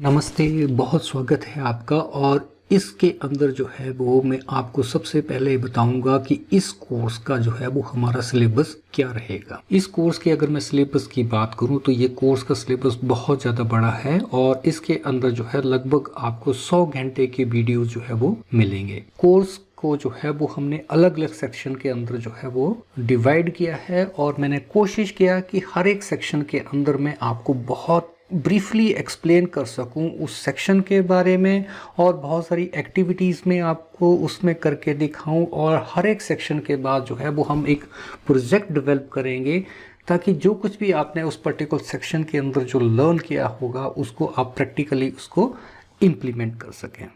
नमस्ते, बहुत स्वागत है आपका। और इसके अंदर जो है वो मैं आपको सबसे पहले बताऊंगा कि इस कोर्स का जो है वो हमारा सिलेबस क्या रहेगा। इस कोर्स के अगर मैं सिलेबस की बात करूं तो ये कोर्स का सिलेबस बहुत ज़्यादा बड़ा है और इसके अंदर जो है लगभग आपको 100 घंटे के वीडियो जो है वो मिलेंगे। कोर्स को जो है वो हमने अलग अलग सेक्शन के अंदर जो है वो डिवाइड किया है और मैंने कोशिश किया कि हर एक सेक्शन के अंदर मैं आपको बहुत ब्रीफली एक्सप्लेन कर सकूं उस सेक्शन के बारे में और बहुत सारी एक्टिविटीज़ में आपको उसमें करके दिखाऊं। और हर एक सेक्शन के बाद जो है वो हम एक प्रोजेक्ट डेवलप करेंगे ताकि जो कुछ भी आपने उस पर्टिकुलर सेक्शन के अंदर जो लर्न किया होगा उसको आप प्रैक्टिकली उसको इम्प्लीमेंट कर सकें।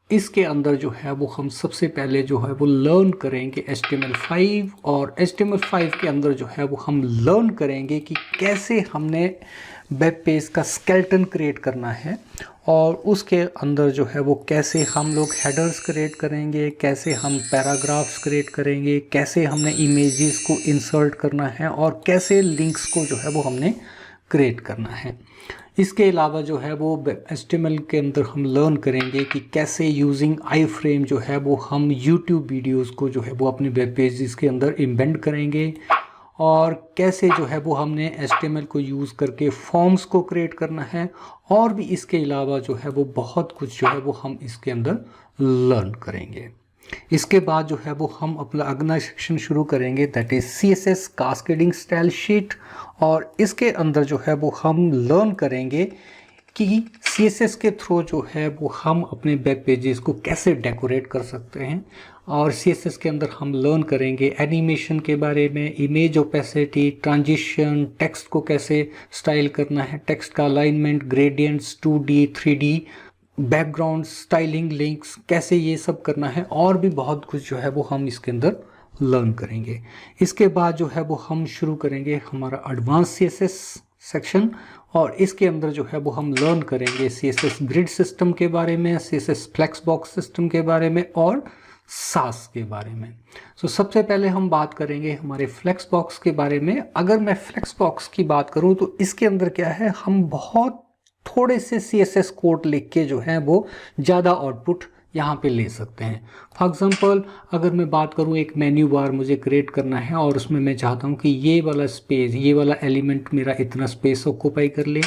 इसके अंदर जो है वो हम सबसे पहले जो है वो लर्न करेंगे HTML5 और HTML5 के अंदर जो है वो हम लर्न करेंगे कि कैसे हमने वेब पेज का स्केलेटन क्रिएट करना है और उसके अंदर जो है वो कैसे हम लोग हेडर्स क्रिएट करेंगे, कैसे हम पैराग्राफ्स क्रिएट करेंगे, कैसे हमने इमेजेस को इंसर्ट करना है और कैसे लिंक्स को जो है वो हमने क्रिएट करना है। इसके अलावा जो है वो HTML के अंदर हम लर्न करेंगे कि कैसे यूजिंग आई फ्रेम जो है वो हम YouTube वीडियोस को जो है वो अपने वेब पेजेस के अंदर इम्बेड करेंगे और कैसे जो है वो हमने HTML को यूज़ करके फॉर्म्स को क्रिएट करना है। और भी इसके अलावा जो है वो बहुत कुछ जो है वो हम इसके अंदर लर्न करेंगे। इसके बाद जो है वो हम अपना अगला सेक्शन शुरू करेंगे that is CSS cascading style sheet. और इसके अंदर जो है वो हम लर्न करेंगे कि CSS के थ्रू जो है वो हम अपने वेब पेजेस को कैसे डेकोरेट कर सकते हैं। और CSS के अंदर हम लर्न करेंगे एनिमेशन के बारे में, इमेज ओपेसिटी, ट्रांजिशन, टेक्स्ट को कैसे स्टाइल करना है, टेक्स्ट का alignment, gradients, 2D 3D, background, styling, links, कैसे ये सब करना है। और भी बहुत कुछ जो है वो हम इसके अंदर लर्न करेंगे। इसके बाद जो है वो हम शुरू करेंगे हमारा एडवांस CSS सेक्शन और इसके अंदर जो है वो हम लर्न करेंगे CSS ग्रिड सिस्टम के बारे में, CSS फ्लेक्स बॉक्स सिस्टम के बारे में और सास के बारे में। सबसे पहले हम बात करेंगे हमारे फ्लेक्स बॉक्स के बारे में। अगर मैं फ्लेक्स बॉक्स की बात करूं तो इसके अंदर क्या है, हम बहुत थोड़े से CSS कोड लिख के जो है वो ज़्यादा आउटपुट यहाँ पे ले सकते हैं। फॉर एग्जांपल अगर मैं बात करूँ, एक मेन्यू बार मुझे क्रिएट करना है और उसमें मैं चाहता हूँ कि ये वाला स्पेस, ये वाला एलिमेंट मेरा इतना स्पेस ऑक्यूपाई कर ले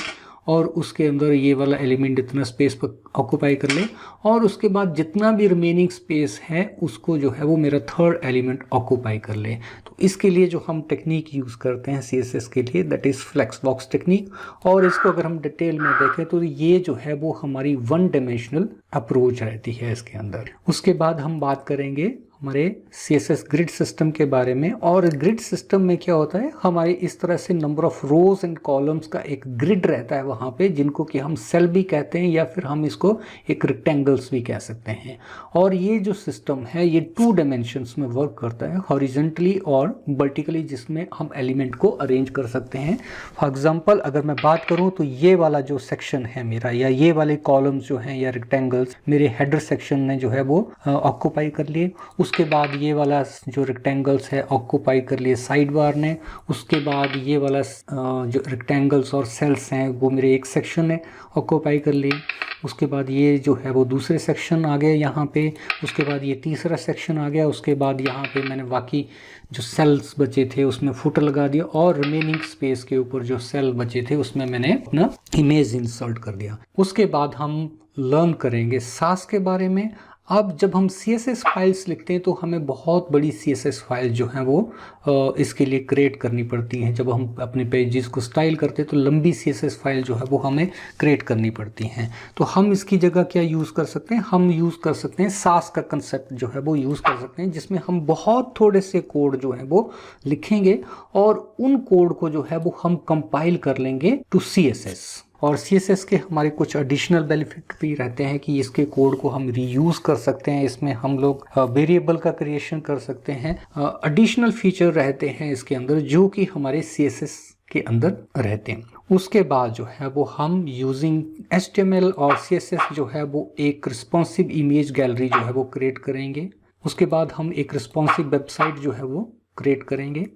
और उसके अंदर ये वाला एलिमेंट इतना स्पेस ऑक्यूपाई कर ले और उसके बाद जितना भी रिमेनिंग स्पेस है उसको जो है वो मेरा थर्ड एलिमेंट ऑक्यूपाई कर ले। तो इसके लिए जो हम टेक्निक यूज़ करते हैं CSS के लिए that is flex box technique. और इसको अगर हम डिटेल में देखें तो ये जो है वो हमारी वन डायमेंशनल अप्रोच रहती है इसके अंदर। उसके बाद हम बात करेंगे हमारे CSS ग्रिड सिस्टम के बारे में। और ग्रिड सिस्टम में क्या होता है, हमारे इस तरह से number of rose and columns का एक ग्रिड रहता है वहाँ पे, जिनको कि हम सेल भी कहते हैं या फिर हम इसको एक रेक्टेंगल्स भी कह सकते हैं। और ये जो सिस्टम है ये 2 डायमेंशंस में वर्क करता है, हॉरिजॉन्टली और वर्टिकली, जिसमें हम एलिमेंट को अरेंज कर सकते हैं। फॉर एग्जाम्पल अगर मैं बात करूँ तो ये वाला जो सेक्शन है मेरा, या ये वाले कॉलम्स जो हैं या रेक्टेंगल्स मेरे हेडर सेक्शन ने जो है वो ऑक्यूपाई कर लिए। उसके बाद ये वाला जो रेक्टेंगल्स है ऑक्यूपाई कर लिए साइड बार ने। उसके बाद ये वाला जो रेक्टेंगल्स और सेल्स हैं वो मेरे एक सेक्शन ने ऑक्यूपाई कर लिए। उसके बाद ये जो है वो दूसरे सेक्शन आ गए यहाँ पे। उसके बाद ये तीसरा सेक्शन आ गया। उसके बाद यहाँ पे मैंने बाकी जो सेल्स बचे थे उसमें फुटर लगा दिया और रिमेनिंग स्पेस के ऊपर जो सेल बचे थे उसमें मैंने अपना इमेज इंसर्ट कर दिया। उसके बाद हम लर्न करेंगे सास के बारे में। अब जब हम CSS फाइल्स लिखते हैं तो हमें बहुत बड़ी CSS फाइल जो है वो इसके लिए क्रिएट करनी पड़ती हैं। जब हम अपने पेजेस को स्टाइल करते हैं तो लंबी CSS फाइल जो है वो हमें क्रिएट करनी पड़ती हैं। तो हम इसकी जगह क्या यूज़ कर सकते हैं, हम यूज़ कर सकते हैं सास का कंसेप्ट जो है वो यूज़ कर सकते हैं, जिसमें हम बहुत थोड़े से कोड जो है वो लिखेंगे और उन कोड को जो है वो हम कंपाइल कर लेंगे टू CSS। और CSS के हमारे कुछ एडिशनल बेनिफिट भी रहते हैं कि इसके कोड को हम रीयूज़ कर सकते हैं। इसमें हम लोग वेरिएबल का क्रिएशन कर सकते हैं। एडिशनल फीचर रहते हैं इसके अंदर जो कि हमारे CSS के अंदर रहते हैं। उसके बाद जो है वो हम यूजिंग HTML और CSS जो है वो एक रिस्पॉन्सिव इमेज गैलरी जो है वो क्रिएट करेंगे। उसके बाद हम एक रिस्पॉन्सिव वेबसाइट जो है वो क्रिएट करेंगे।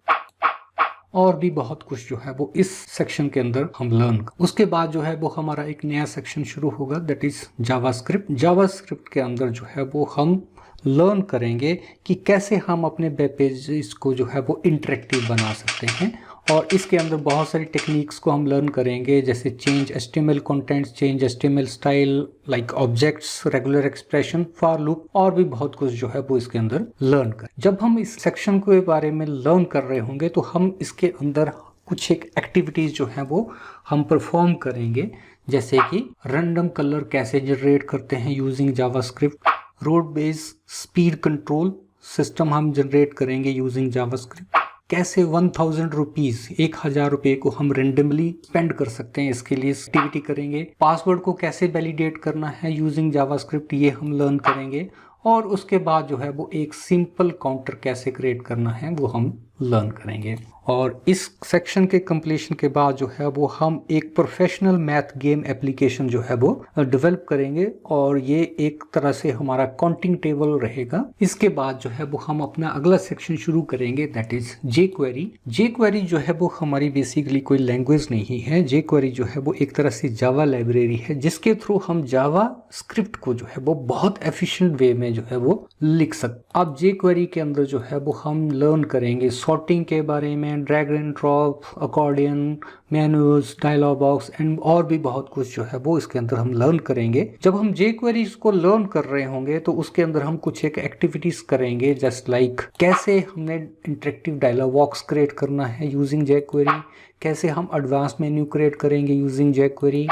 और भी बहुत कुछ जो है वो इस सेक्शन के अंदर हम लर्न। उसके बाद जो है वो हमारा एक नया सेक्शन शुरू होगा, दैट इज जावास्क्रिप्ट। जावास्क्रिप्ट के अंदर जो है वो हम लर्न करेंगे कि कैसे हम अपने वेब पेजेस को जो है वो इंटरेक्टिव बना सकते हैं, और इसके अंदर बहुत सारी टेक्निक्स को हम लर्न करेंगे, जैसे change HTML contents, change HTML style like objects, regular expression, for loop, और भी बहुत कुछ जो है वो इसके अंदर लर्न कर। जब हम इस सेक्शन के बारे में लर्न कर रहे होंगे तो हम इसके अंदर कुछ एक एक्टिविटीज जो है वो हम परफॉर्म करेंगे, जैसे कि रैंडम कलर कैसे जनरेट करते हैं using JavaScript, road base speed control system हम जनरेट करेंगे यूजिंग जावास्क्रिप्ट, कैसे 1000 रुपीज 1000 रुपये को हम रेंडमली स्पेंड कर सकते हैं, इसके लिए एक्टिविटी करेंगे। पासवर्ड को कैसे वैलिडेट करना है यूजिंग जावास्क्रिप्ट, ये हम लर्न करेंगे। और उसके बाद जो है वो एक सिंपल काउंटर कैसे क्रिएट करना है वो हम लर्न करेंगे। और इस सेक्शन के कंप्लीशन के बाद जो है वो हम एक प्रोफेशनल मैथ गेम एप्लीकेशन जो है वो डेवलप करेंगे, और ये एक तरह से हमारा काउंटिंग टेबल रहेगा। इसके बाद जो है वो हम अपना अगला सेक्शन शुरू करेंगे, दैट इज जेक्वेरी। जेक्वेरी जो है वो हमारी बेसिकली कोई लैंग्वेज नहीं है। जेक्वेरी जो है वो एक तरह से जावा लाइब्रेरी है, जिसके थ्रू हम जावा स्क्रिप्ट को जो है वो बहुत एफिशिएंट वे में जो है वो लिख सकते। अब जेक्वेरी के अंदर जो है वो हम लर्न करेंगे सॉर्टिंग के बारे में, drag and drop, accordion, menus, dialog box and और भी बहुत कुछ जो है वो इसके अंदर हम लर्न करेंगे। जब हम जेक्वेरीज को लर्न कर रहे होंगे तो उसके अंदर हम कुछ एक एक्टिविटीज करेंगे, जस्ट लाइक कैसे हमने इंटरेक्टिव डायलॉग बॉक्स क्रिएट करना है यूजिंग जेक्वेरी, कैसे हम एडवांस मेन्यू क्रिएट करेंगे यूजिंग जेक्वेरी,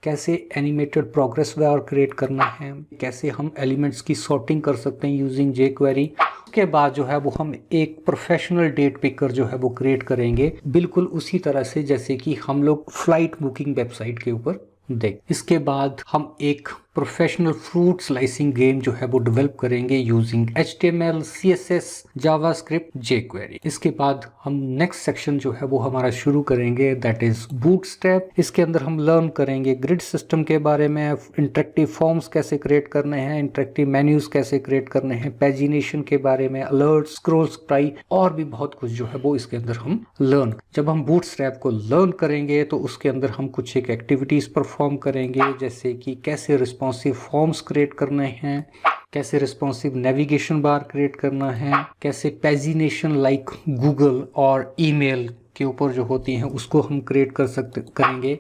कैसे एनिमेटेड प्रोग्रेस बार क्रिएट करना है, कैसे हम एलिमेंट्स की सॉर्टिंग कर सकते हैं यूजिंग जेक्वेरी। उसके बाद जो है वो हम एक प्रोफेशनल डेट पिकर जो है वो क्रिएट करेंगे, बिल्कुल उसी तरह से जैसे कि हम लोग फ्लाइट बुकिंग वेबसाइट के ऊपर देख। इसके बाद हम एक प्रोफेशनल फ्रूट स्लाइसिंग गेम जो है वो डेवलप करेंगे using HTML, CSS, JavaScript, jQuery। इसके बाद हम नेक्स्ट सेक्शन जो है वो हमारा शुरू करेंगे, दैट इज बूटस्ट्रैप। इसके अंदर हम लर्न करेंगे ग्रिड सिस्टम के बारे में, इंटरेक्टिव फॉर्म्स कैसे क्रिएट करने हैं, इंटरेक्टिव मेन्यूज कैसे क्रिएट करने हैं, पैजिनेशन के बारे में, अलर्ट, स्क्रॉल स्प्राइट, और भी बहुत कुछ जो है वो इसके अंदर हम लर्न। जब हम बूटस्ट्रैप को लर्न करेंगे तो उसके अंदर हम कुछ एक एक्टिविटीज परफॉर्म करेंगे, जैसे कि कैसे रिस्पॉन्सिव फॉर्म्स क्रिएट करने हैं, कैसे रिस्पॉन्सिव नेविगेशन बार क्रिएट करना है, कैसे पैजिनेशन लाइक गूगल और ईमेल के ऊपर जो होती हैं उसको हम क्रिएट करेंगे।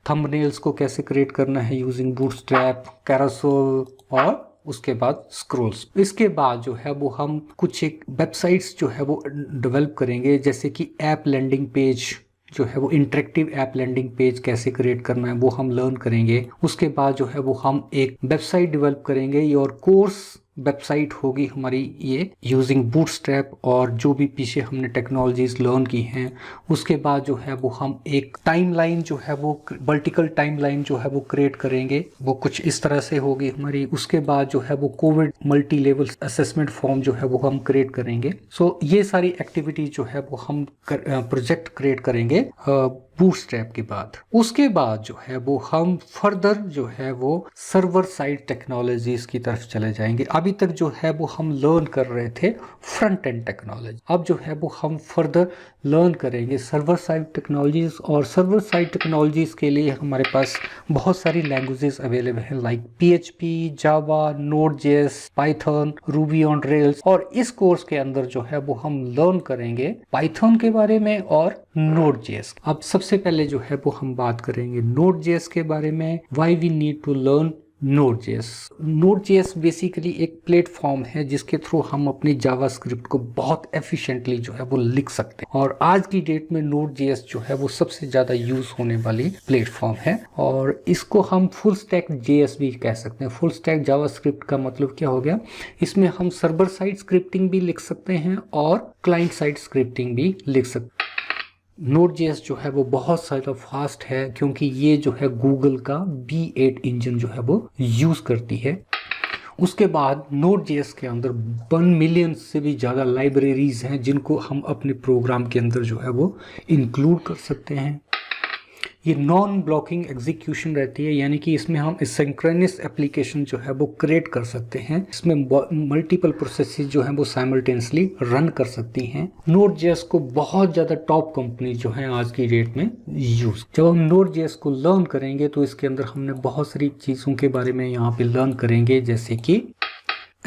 थंबनेल्स को कैसे क्रिएट करना है यूजिंग बूटस्ट्रैप, कैरोसेल, और उसके बाद स्क्रॉल्स। इसके बाद जो है वो हम कुछ एक वेबसाइट्स जो है वो डेवलप करेंगे, जैसे कि ऐप लैंडिंग पेज जो है वो इंटरेक्टिव ऐप लैंडिंग पेज कैसे क्रिएट करना है वो हम लर्न करेंगे। उसके बाद जो है वो हम एक वेबसाइट डेवलप करेंगे, और कोर्स वेबसाइट होगी हमारी ये यूजिंग बूटस्ट्रैप और जो भी पीछे हमने टेक्नोलॉजीज लर्न की हैं। उसके बाद जो है वो हम एक टाइमलाइन जो है वो वर्टिकल टाइमलाइन जो है वो क्रिएट करेंगे, वो कुछ इस तरह से होगी हमारी। उसके बाद जो है वो Covid multi level assessment form जो है वो हम क्रिएट करेंगे। सो ये सारी एक्टिविटीज जो है वो हम प्रोजेक्ट क्रिएट करेंगे बूटस्ट्रैप के बाद। उसके बाद जो है वो हम फर्दर जो है वो सर्वर साइड टेक्नोलॉजीज की तरफ चले जाएंगे। अभी तक जो है वो हम लर्न कर रहे थे फ्रंट एंड टेक्नोलॉजी, अब जो है वो हम फर्दर लर्न करेंगे सर्वर साइड टेक्नोलॉजीज। और सर्वर साइड टेक्नोलॉजीज के लिए हमारे पास बहुत सारी लैंग्वेजेस अवेलेबल हैं, like PHP, Java, Node.js, Python, Ruby on rails. और इस कोर्स के अंदर जो है वो हम लर्न करेंगे पाइथन के बारे में और Node.js। अब सबसे पहले जो है वो हम बात करेंगे Node.js के बारे में। Why we need to learn Node.js। Node.js basically एक प्लेटफॉर्म है जिसके थ्रू हम अपनी जावास्क्रिप्ट को बहुत एफिशिएंटली जो है वो लिख सकते हैं, और आज की डेट में Node.js जो है वो सबसे ज्यादा यूज होने वाली प्लेटफॉर्म है। और इसको हम फुल स्टैक JS भी कह सकते हैं। फुल स्टैक जावास्क्रिप्ट का मतलब क्या हो गया, इसमें हम सर्वर साइड स्क्रिप्टिंग भी लिख सकते हैं और क्लाइंट साइड स्क्रिप्टिंग भी लिख सकते हैं। Node.js जो है वो बहुत ज़्यादा फास्ट है, क्योंकि ये जो है गूगल का V8 इंजन जो है वो यूज़ करती है। उसके बाद Node.js के अंदर 1 मिलियन से भी ज़्यादा लाइब्रेरीज हैं जिनको हम अपने प्रोग्राम के अंदर जो है वो इंक्लूड कर सकते हैं। ये नॉन ब्लॉकिंग एग्जीक्यूशन रहती है, यानी कि इसमें हम सिंक्रोनस एप्लीकेशन जो है वो क्रिएट कर सकते हैं। इसमें मल्टीपल प्रोसेसेस जो है वो साइमल्टेनियसली रन कर सकती हैं। Node.js को बहुत ज़्यादा टॉप कंपनी जो है आज की डेट में यूज़। जब हम Node.js को लर्न करेंगे तो इसके अंदर हमने बहुत सारी चीज़ों के बारे में यहाँ पे लर्न करेंगे, जैसे कि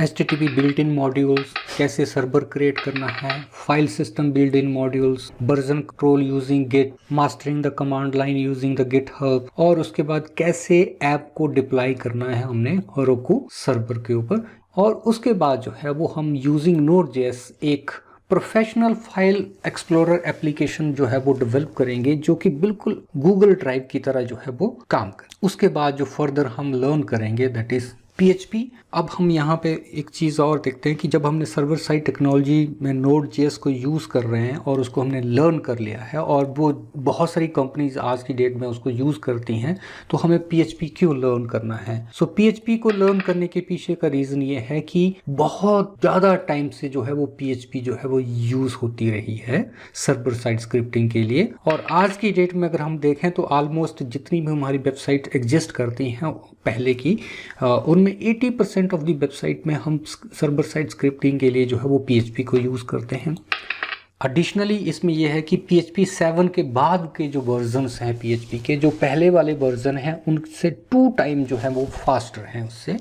HTTP बिल्ट इन मॉड्यूल्स, कैसे सर्वर क्रिएट करना है, file system built in modules, version control using git, mastering the command line using the GitHub, और उसके बाद कैसे ऐप को डिप्लॉय करना है हमने Heroku सर्वर के ऊपर। और उसके बाद जो है वो हम यूजिंग Node.js एक प्रोफेशनल फाइल एक्सप्लोरर एप्लीकेशन जो है वो डेवलप करेंगे, जो कि बिल्कुल गूगल ड्राइव की तरह जो है वो काम करे। उसके बाद जो फर्दर हम लर्न करेंगे दैट इज PHP। अब हम यहाँ पे एक चीज़ और देखते हैं कि जब हमने सर्वर साइड टेक्नोलॉजी में Node.js को यूज़ कर रहे हैं और उसको हमने लर्न कर लिया है और वो बहुत सारी कंपनीज आज की डेट में उसको यूज़ करती हैं, तो हमें PHP क्यों लर्न करना है? सो PHP को लर्न करने के पीछे का रीज़न ये है कि बहुत ज़्यादा टाइम से जो है वो PHP जो है वो यूज़ होती रही है सर्वर साइड स्क्रिप्टिंग के लिए। और आज की डेट में अगर हम देखें तो ऑलमोस्ट जितनी भी हमारी वेबसाइट एग्जिस्ट करती हैं पहले की, उनमें 80% ऑफ दी वेबसाइट में हम सर्वर साइड स्क्रिप्टिंग के लिए जो है वो PHP को यूज़ करते हैं। एडिशनली इसमें यह है कि PHP 7 के बाद के जो वर्जन्स हैं PHP के, जो पहले वाले वर्जन हैं उनसे 2 टाइम जो है वो फास्टर हैं उससे।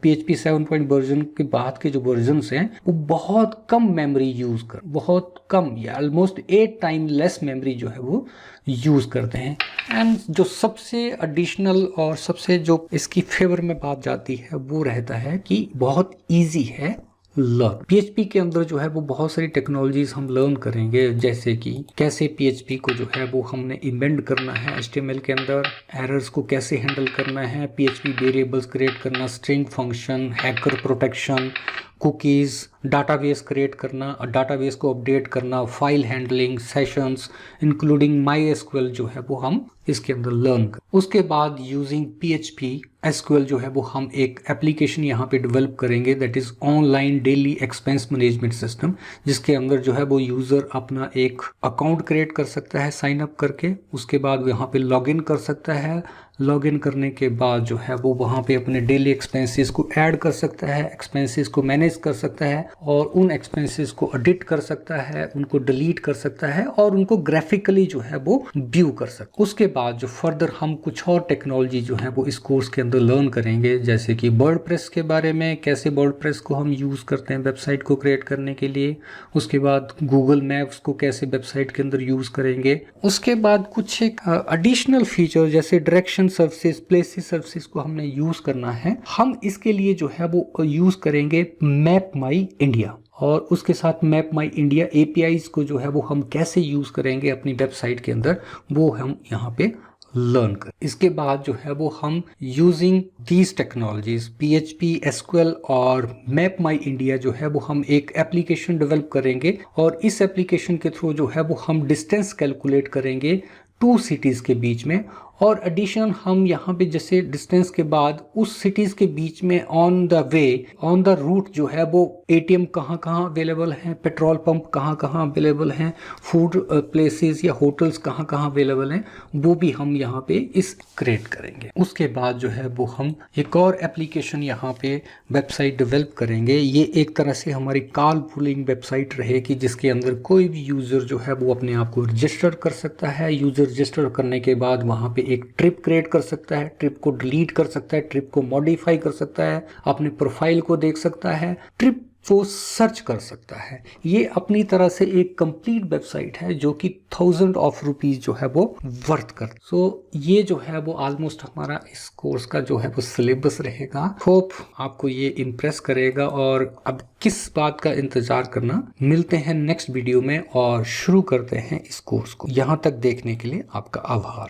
PHP 7 वर्जन के बाद के जो वर्जन्स हैं वो बहुत कम मेमोरी यूज़ कर, बहुत कम या ऑलमोस्ट 8 टाइम लेस मेमोरी जो है वो यूज़ करते हैं। एंड जो सबसे एडिशनल और सबसे जो इसकी फेवर में बात जाती है वो रहता है कि बहुत ईजी है लर्न। PHP के अंदर जो है वो बहुत सारी टेक्नोलॉजीज हम लर्न करेंगे, जैसे कि कैसे PHP को जो है वो हमने इम्बेड करना है HTML के अंदर, एरर्स को कैसे हैंडल करना है, PHP वेरिएबल्स क्रिएट करना, string function, hacker protection, cookies, database create करना, डाटाबेस को अपडेट करना, file handling, sessions including MySQL जो है वो हम इसके अंदर लर्न कर। उसके बाद यूजिंग PHP SQL जो है वो हम एक एप्लीकेशन यहाँ पे डेवलप करेंगे that is online daily expense management system, जिसके अंदर जो है वो यूज़र अपना एक अकाउंट क्रिएट कर सकता है साइन अप करके। उसके बाद यहाँ पे लॉगिन कर सकता है, लॉगिन करने के बाद जो है वो वहाँ पे अपने डेली एक्सपेंसेस को ऐड कर सकता है, एक्सपेंसेस को मैनेज कर सकता है और उन एक्सपेंसेस को एडिट कर सकता है, उनको डिलीट कर सकता है और उनको ग्राफिकली जो है वो व्यू कर सकता है। उसके बाद जो फर्दर हम कुछ और टेक्नोलॉजी जो है वो इस कोर्स के अंदर लर्न करेंगे, जैसे कि वर्डप्रेस के बारे में, कैसे वर्डप्रेस को हम यूज़ करते हैं वेबसाइट को क्रिएट करने के लिए। उसके बाद गूगल मैप्स को कैसे वेबसाइट के अंदर यूज़ करेंगे। उसके बाद कुछ एक एडिशनल फीचर जैसे डायरेक्शन सर्विसेज, प्लेसेस सर्विसेज को हमने यूज़ करना है। हम इसके लिए जो है वो यूज़ करेंगे मैप माई इंडिया, और उसके साथ मैप माई इंडिया APIs को जो है वो हम कैसे यूज़ करेंगे अपनी वेबसाइट के अंदर, वो हम यहाँ पे लर्न कर। इसके बाद जो है वो हम using these technologies PHP SQL और मैप माई इंडिया जो है वो हम एक एप्लीकेशन डेवलप करेंगे, और इस एप्लीकेशन के थ्रू जो है वो हम डिस्टेंस कैलकुलेट करेंगे 2 सिटीज़ के बीच में। और एडिशनल हम यहाँ पे जैसे डिस्टेंस के बाद उस सिटीज़ के बीच में on the way, on the route जो है वो ATM कहाँ कहाँ अवेलेबल हैं, पेट्रोल पंप कहाँ कहाँ अवेलेबल हैं, फूड प्लेसेस या होटल्स कहाँ कहाँ अवेलेबल हैं, वो भी हम यहाँ पे इस क्रिएट करेंगे। उसके बाद जो है वो हम एक और एप्लीकेशन यहाँ पे वेबसाइट डेवलप करेंगे। ये एक तरह से हमारी कॉल पुलिंग वेबसाइट रहेगी, जिसके अंदर कोई भी यूज़र जो है वो अपने आप को रजिस्टर कर सकता है। यूज़र रजिस्टर करने के बाद वहाँ पे एक ट्रिप क्रिएट कर सकता है, ट्रिप को डिलीट कर सकता है, ट्रिप को मॉडिफाई कर सकता है, अपने प्रोफाइल को देख सकता है, ट्रिप को सर्च कर सकता है। ये अपनी तरह से एक कंप्लीट वेबसाइट है जो कि 1000 ऑफ रुपीज़ जो है वो वर्थ कर। सो ये जो है वो ऑलमोस्ट हमारा इस कोर्स का जो है वो सिलेबस रहेगा। होप आपको ये इम्प्रेस करेगा, और अब किस बात का इंतजार करना, मिलते हैं नेक्स्ट वीडियो में और शुरू करते हैं इस कोर्स को। यहाँ तक देखने के लिए आपका आभार।